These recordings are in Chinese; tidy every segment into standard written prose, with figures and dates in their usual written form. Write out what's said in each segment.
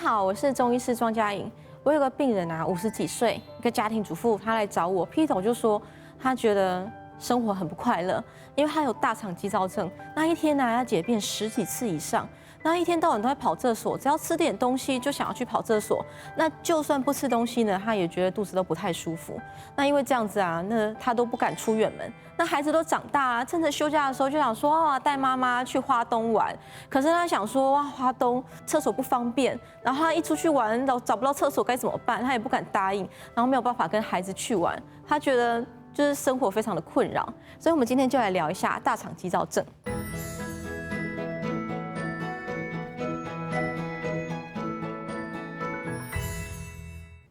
好，我是中医师庄佳颖。我有个病人啊，50几岁，一个家庭主妇，她来找我，劈头就说她觉得生活很不快乐，因为她有大肠激躁症，那一天呢要解便10几次以上。那一天到晚都在跑厕所，只要吃点东西就想要去跑厕所。那就算不吃东西呢，他也觉得肚子都不太舒服。那因为这样子啊，那他都不敢出远门。那孩子都长大啊，趁着休假的时候就想说啊，带妈妈去花东玩。可是他想说哇，花东厕所不方便，然后他一出去玩找不到厕所该怎么办？他也不敢答应，然后没有办法跟孩子去玩。他觉得就是生活非常的困扰。所以我们今天就来聊一下大肠激躁症。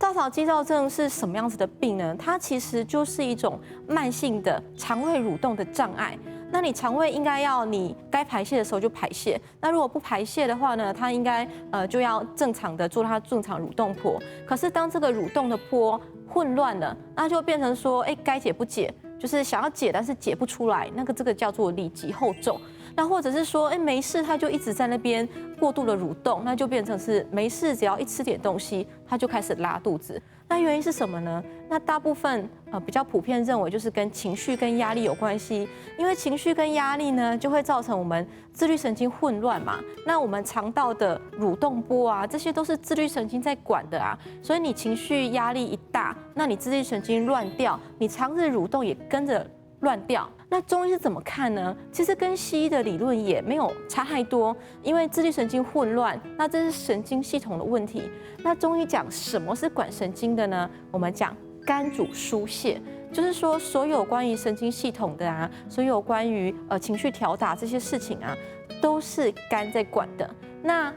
大肠激躁症是什么样子的病呢？它其实就是一种慢性的肠胃蠕动的障碍。那你肠胃应该要你该排泄的时候就排泄，那如果不排泄的话呢，它应该就要正常的做它正常蠕动波。可是当这个蠕动的波混乱了，那就变成说，该解不解，就是想要解但是解不出来，这个叫做里急后重。那或者是说，没事，他就一直在那边过度的蠕动，那就变成是没事，只要一吃点东西，他就开始拉肚子。那原因是什么呢？那大部分比较普遍认为就是跟情绪跟压力有关系，因为情绪跟压力呢就会造成我们自律神经混乱嘛。那我们肠道的蠕动波啊，这些都是自律神经在管的啊，所以你情绪压力一大，那你自律神经乱掉，你肠子蠕动也跟着乱掉。那中医是怎么看呢？其实跟西医的理论也没有差太多，因为自律神经混乱，那这是神经系统的问题。那中医讲什么是管神经的呢？我们讲肝主疏泄，就是说所有关于神经系统的啊，所有关于情绪调达这些事情啊，都是肝在管的。那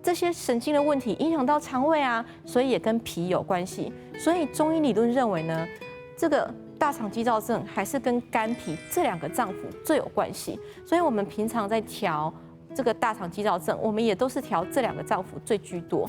这些神经的问题影响到肠胃啊，所以也跟脾有关系。所以中医理论认为呢，这个大肠激躁症还是跟肝脾这2个脏腑最有关系，所以我们平常在调这个大肠激躁症，我们也都是调这2个脏腑最居多。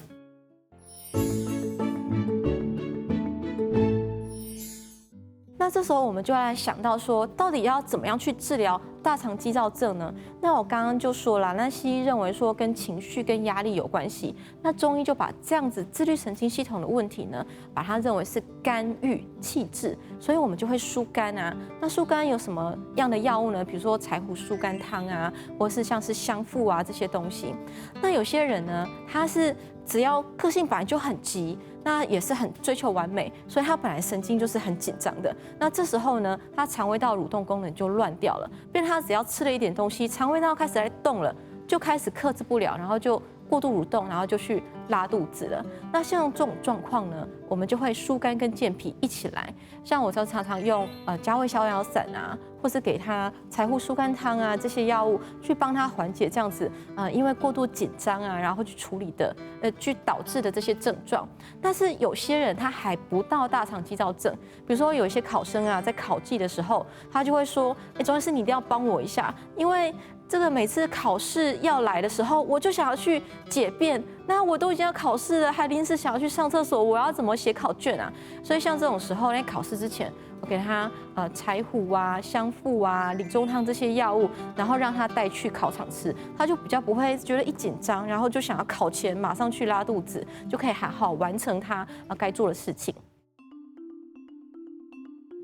那这时候我们就来想到说，到底要怎么样去治疗大肠激躁症呢？那我刚刚就说了，那西医认为说跟情绪跟压力有关系，那中医就把这样子自律神经系统的问题呢，把它认为是肝郁气滞，所以我们就会疏肝啊。那疏肝有什么样的药物呢？比如说柴胡疏肝汤啊，或是像是香附啊这些东西。那有些人呢，他是只要个性本来就很急，那也是很追求完美，所以他本来神经就是很紧张的。那这时候呢，他肠胃道蠕动功能就乱掉了，变成他只要吃了一点东西，肠胃道开始在动了，就开始克制不了，然后就过度蠕动，然后就去拉肚子了。那像这种状况呢，我们就会疏肝跟健脾一起来。像我就常常用加味逍遥散啊，或是给他柴胡疏肝汤啊这些药物去帮他缓解这样子因为过度紧张啊，然后去处理的去导致的这些症状。但是有些人他还不到大肠激躁症，比如说有一些考生啊，在考季的时候，他就会说，钟医师你一定要帮我一下，因为这个每次考试要来的时候，我就想要去解便，那我都已经要考试了，还临时想要去上厕所，我要怎么写考卷啊？所以像这种时候，在考试之前，我给他柴胡啊、香附啊、理中汤这些药物，然后让他带去考场吃，他就比较不会觉得一紧张，然后就想要考前马上去拉肚子，就可以好好完成他该做的事情。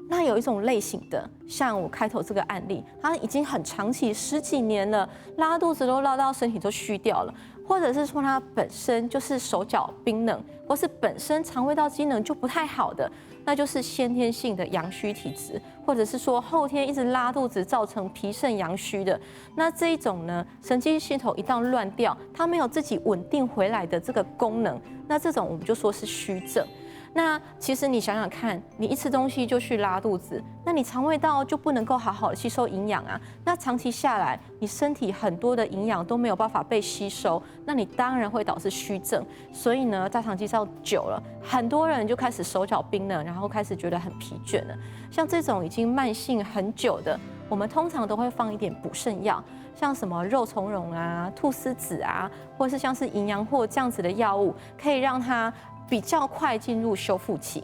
那有一种类型的，像我开头这个案例，他已经很长期10几年了，拉肚子都拉到身体都虚掉了，或者是说他本身就是手脚冰冷，或是本身肠胃道机能就不太好的，那就是先天性的阳虚体质，或者是说后天一直拉肚子造成脾肾阳虚的。那这一种呢，神经系统一旦乱掉，它没有自己稳定回来的这个功能，那这种我们就说是虚症。那其实你想想看，你一吃东西就去拉肚子，那你肠胃道就不能够好好的吸收营养啊。那长期下来，你身体很多的营养都没有办法被吸收，那你当然会导致虚症。所以呢，大肠激躁久了，很多人就开始手脚冰冷，然后开始觉得很疲倦了。像这种已经慢性很久的，我们通常都会放一点补肾药，像什么肉苁蓉啊、菟丝子啊，或是像是营养货这样子的药物，可以让它比较快进入修复期。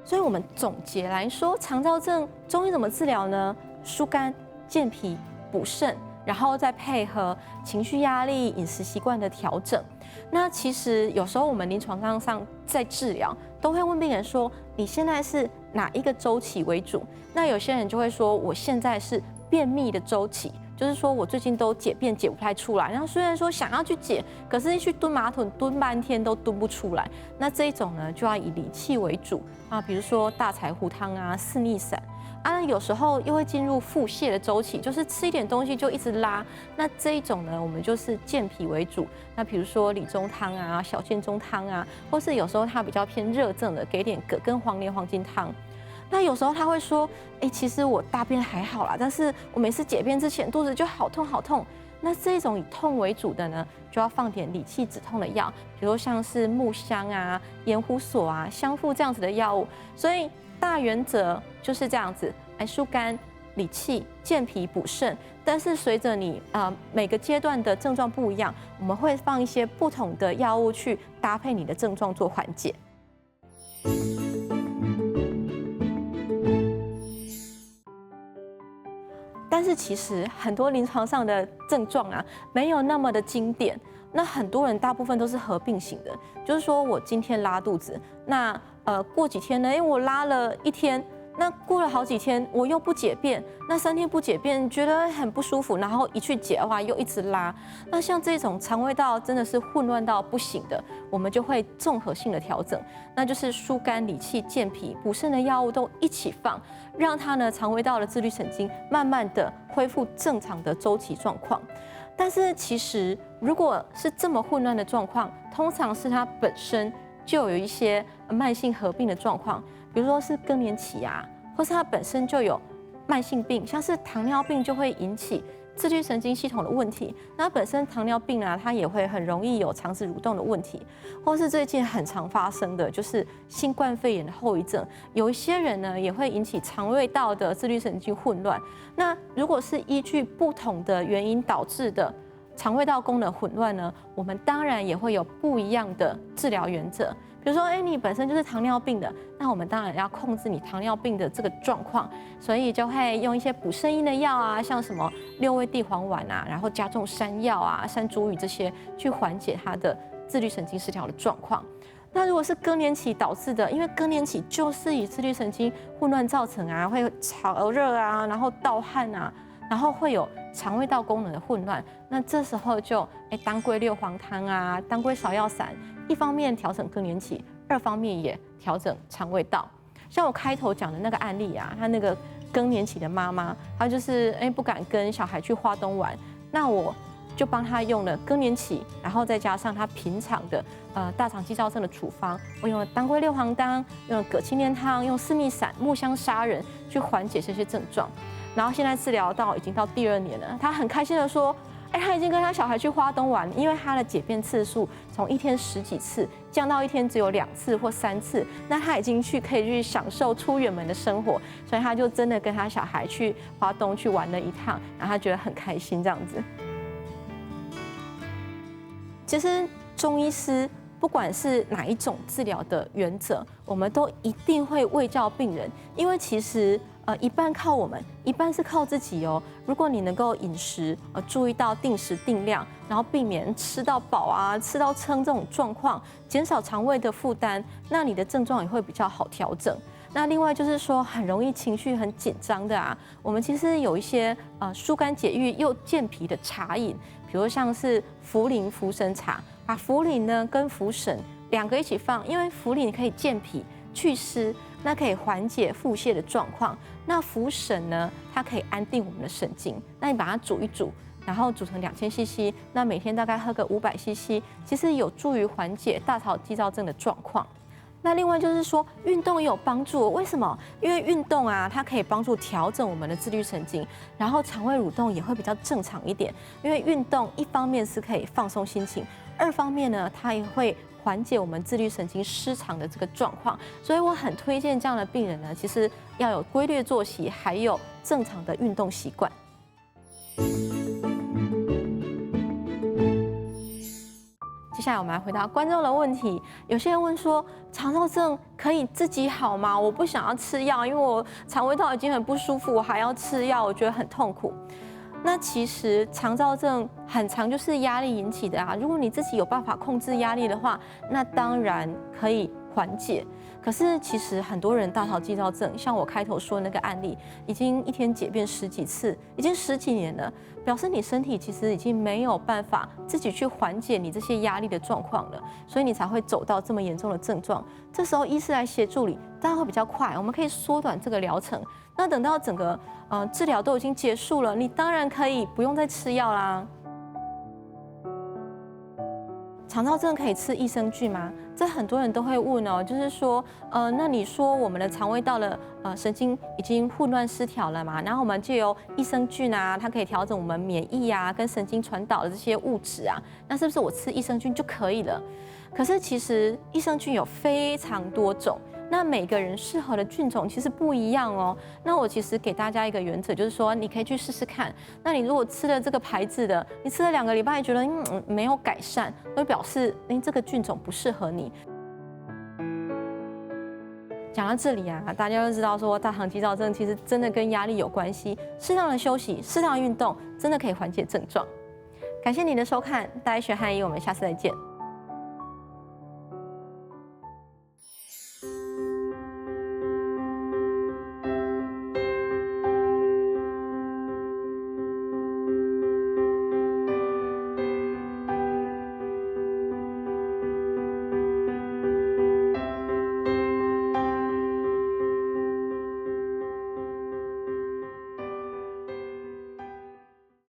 所以我们总结来说，肠躁症中医怎么治疗呢？疏肝、健脾、补肾。然后再配合情绪压力、饮食习惯的调整。那其实有时候我们临床上在治疗，都会问病人说，你现在是哪一个周期为主？那有些人就会说，我现在是便秘的周期，就是说我最近都解便解不太出来，然后虽然说想要去解，可是去蹲马桶蹲半天都蹲不出来。那这一种呢，就要以理气为主啊，比如说大柴胡汤啊、四逆散。有时候又会进入腹泻的周期，就是吃一点东西就一直拉。那这一种呢，我们就是健脾为主。那比如说理中汤啊、小建中汤啊，或是有时候它比较偏热症的，给点葛根黄连黄金汤。那有时候他会说，其实我大便还好啦，但是我每次解便之前肚子就好痛好痛。那这种以痛为主的呢，就要放点理气止痛的药，比如像是木香啊、盐胡索啊、香附这样子的药物。所以大原则就是这样子，疏肝、理气、健脾、补肾。但是随着你每个阶段的症状不一样，我们会放一些不同的药物去搭配你的症状做缓解。但是其实很多临床上的症状啊，没有那么的经典。那很多人大部分都是合并型的，就是说我今天拉肚子，那过几天呢，我拉了1天，那过了好几天我又不解便，那3天不解便觉得很不舒服，然后一去解的话又一直拉。那像这种肠胃道真的是混乱到不行的，我们就会综合性的调整，那就是疏肝理气健脾补肾的药物都一起放，让它呢肠胃道的自律神经慢慢的恢复正常的周期状况。但是其实如果是这么混乱的状况，通常是它本身就有一些慢性合并的状况，比如说是更年期啊，或是它本身就有慢性病，像是糖尿病就会引起自律神经系统的问题。那本身糖尿病啊，它也会很容易有肠子蠕动的问题，或是最近很常发生的就是新冠肺炎的后遗症。有一些人呢，也会引起肠胃道的自律神经混乱。那如果是依据不同的原因导致的肠胃道功能混乱呢，我们当然也会有不一样的治疗原则。比如说，你本身就是糖尿病的，那我们当然要控制你糖尿病的这个状况，所以就会用一些补肾阴的药啊，像什么6味地黄丸啊，然后加重山药啊、山茱萸这些，去缓解它的自律神经失调的状况。那如果是更年期导致的，因为更年期就是以自律神经混乱造成啊，会潮热啊，然后盗汗啊，然后会有肠胃道功能的混乱，那这时候就当归六黄汤啊、当归芍药散，一方面调整更年期，二方面也调整肠胃道。像我开头讲的那个案例啊，他那个更年期的妈妈，她就是不敢跟小孩去花东玩，那我就帮她用了更年期，然后再加上她平常的大肠肌躁症的处方，我用了当归六黄汤，用了葛青莲汤，用四逆散、木香砂仁去缓解这些症状。然后现在治疗已经到第2年了，他很开心的说，他已经跟他小孩去花东玩，因为他的解便次数从1天10几次降到1天只有2次或3次，那他已经可以去享受出远门的生活，所以他就真的跟他小孩去花东去玩了一趟，然后他觉得很开心这样子。其实中医师不管是哪一种治疗的原则，我们都一定会卫教病人，因为其实一半靠我们，一半是靠自己哦。如果你能够饮食注意到定时定量，然后避免吃到饱啊、吃到撑这种状况，减少肠胃的负担，那你的症状也会比较好调整。那另外就是说，很容易情绪很紧张的啊，我们其实有一些疏肝解郁又健脾的茶饮，比如像是茯苓茯神茶，把茯苓呢跟茯神2个一起放，因为茯苓可以健脾祛湿，那可以缓解腹泻的状况。那茯神呢，它可以安定我们的神经。那你把它煮一煮，然后煮成2000cc，那每天大概喝个500cc，其实有助于缓解大肠肌躁症的状况。那另外就是说，运动也有帮助。为什么？因为运动啊，它可以帮助调整我们的自律神经，然后肠胃蠕动也会比较正常一点。因为运动一方面是可以放松心情，二方面呢，它也会缓解我们自律神经失常的这个状况。所以我很推荐这样的病人呢，其实要有规律作息，还有正常的运动习惯。接下来我们来回答观众的问题。有些人问说，肠躁症可以自己好吗？我不想要吃药，因为我肠胃道已经很不舒服，我还要吃药，我觉得很痛苦。那其实肠躁症很常就是压力引起的啊。如果你自己有办法控制压力的话，那当然可以缓解。可是其实很多人大肠激躁症，像我开头说的那个案例，已经一天解便10几次，已经10几年了，表示你身体其实已经没有办法自己去缓解你这些压力的状况了，所以你才会走到这么严重的症状。这时候医师来协助你，当然会比较快，我们可以缩短这个疗程。那等到整个治疗都已经结束了，你当然可以不用再吃药啦。肠躁症可以吃益生菌吗？这很多人都会问哦，就是说，那你说我们的肠胃道的神经已经混乱失调了嘛，然后我们就由益生菌啊，它可以调整我们免疫啊跟神经传导的这些物质啊，那是不是我吃益生菌就可以了？可是其实益生菌有非常多种。那每个人适合的菌种其实不一样哦。那我其实给大家一个原则，就是说你可以去试试看。那你如果吃了这个牌子的，你吃了2个礼拜，觉得没有改善，会表示这个菌种不适合你。讲到这里啊，大家都知道说大肠激躁症其实真的跟压力有关系，适当的休息、适当的运动，真的可以缓解症状。感谢你的收看，大家学汉医，我们下次再见。